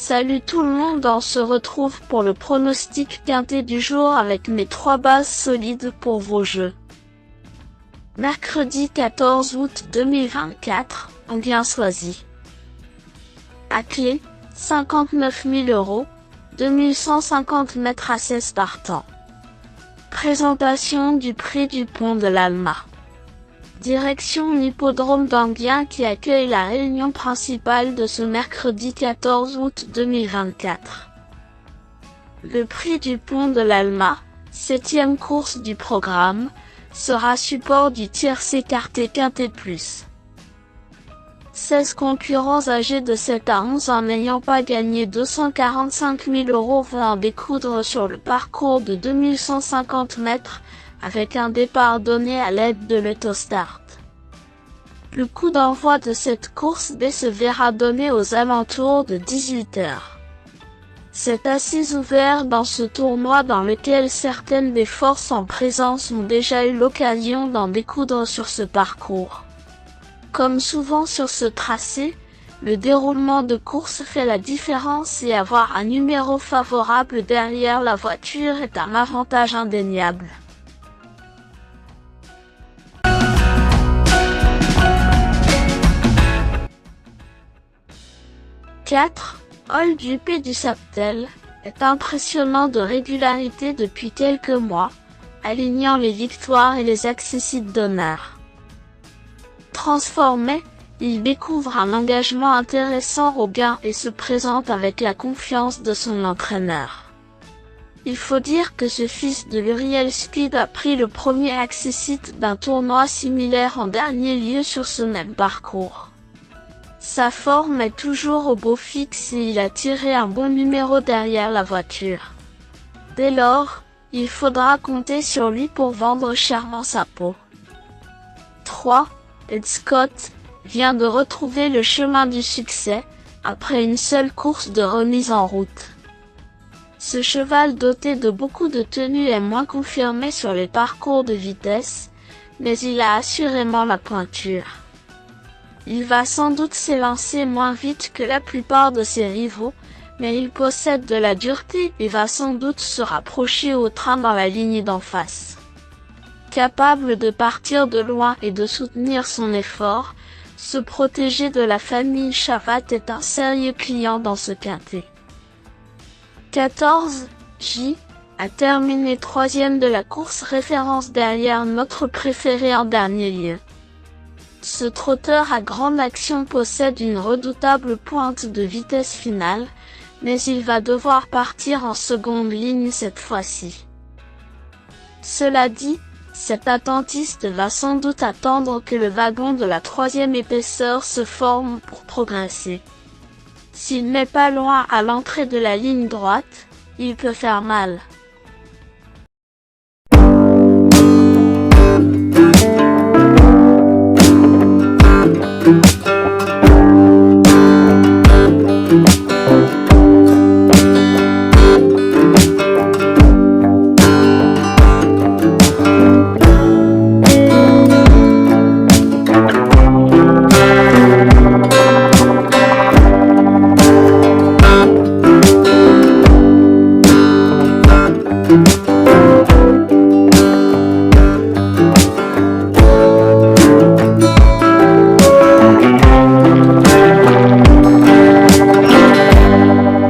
Salut tout le monde, on se retrouve pour le pronostic quintet du jour avec mes 3 bases solides pour vos jeux. Mercredi 14 août 2024, on bien choisi. À clé, 59 000 €, 2150 mètres à 16 partants. Présentation du prix du pont de l'Alma. Direction l'hippodrome d'Anguien qui accueille la réunion principale de ce mercredi 14 août 2024. Le prix du pont de l'Alma, 7e course du programme, sera support du tiercé écarté quintet plus. 16 concurrents âgés de 7 à 11 ans n'ayant pas gagné 245 000 € vont en découdre sur le parcours de 2150 mètres, avec un départ donné à l'aide de l'autostart. Le coup d'envoi de cette course B se verra donné aux alentours de 18 h. C'est assez ouvert dans ce tournoi dans lequel certaines des forces en présence ont déjà eu l'occasion d'en découdre sur ce parcours. Comme souvent sur ce tracé, le déroulement de course fait la différence et avoir un numéro favorable derrière la voiture est un avantage indéniable. 4. Hall du P du Saptel est impressionnant de régularité depuis quelques mois, alignant les victoires et les accessites d'honneur. Transformé, il découvre un engagement intéressant au gain et se présente avec la confiance de son entraîneur. Il faut dire que ce fils de l'Uriel Speed a pris le premier accessite d'un tournoi similaire en dernier lieu sur ce même parcours. Sa forme est toujours au beau fixe et il a tiré un bon numéro derrière la voiture. Dès lors, il faudra compter sur lui pour vendre chèrement sa peau. 3. Ed Scott vient de retrouver le chemin du succès, après une seule course de remise en route. Ce cheval doté de beaucoup de tenue est moins confirmé sur les parcours de vitesse, mais il a assurément la pointure. Il va sans doute s'élancer moins vite que la plupart de ses rivaux, mais il possède de la dureté et va sans doute se rapprocher au train dans la ligne d'en face. Capable de partir de loin et de soutenir son effort, se protéger de la famille Chavat est un sérieux client dans ce quintet. 14. J a terminé 3e de la course référence derrière notre préféré en dernier lieu. Ce trotteur à grande action possède une redoutable pointe de vitesse finale, mais il va devoir partir en seconde ligne cette fois-ci. Cela dit, cet attentiste va sans doute attendre que le wagon de la 3e épaisseur se forme pour progresser. S'il n'est pas loin à l'entrée de la ligne droite, il peut faire mal.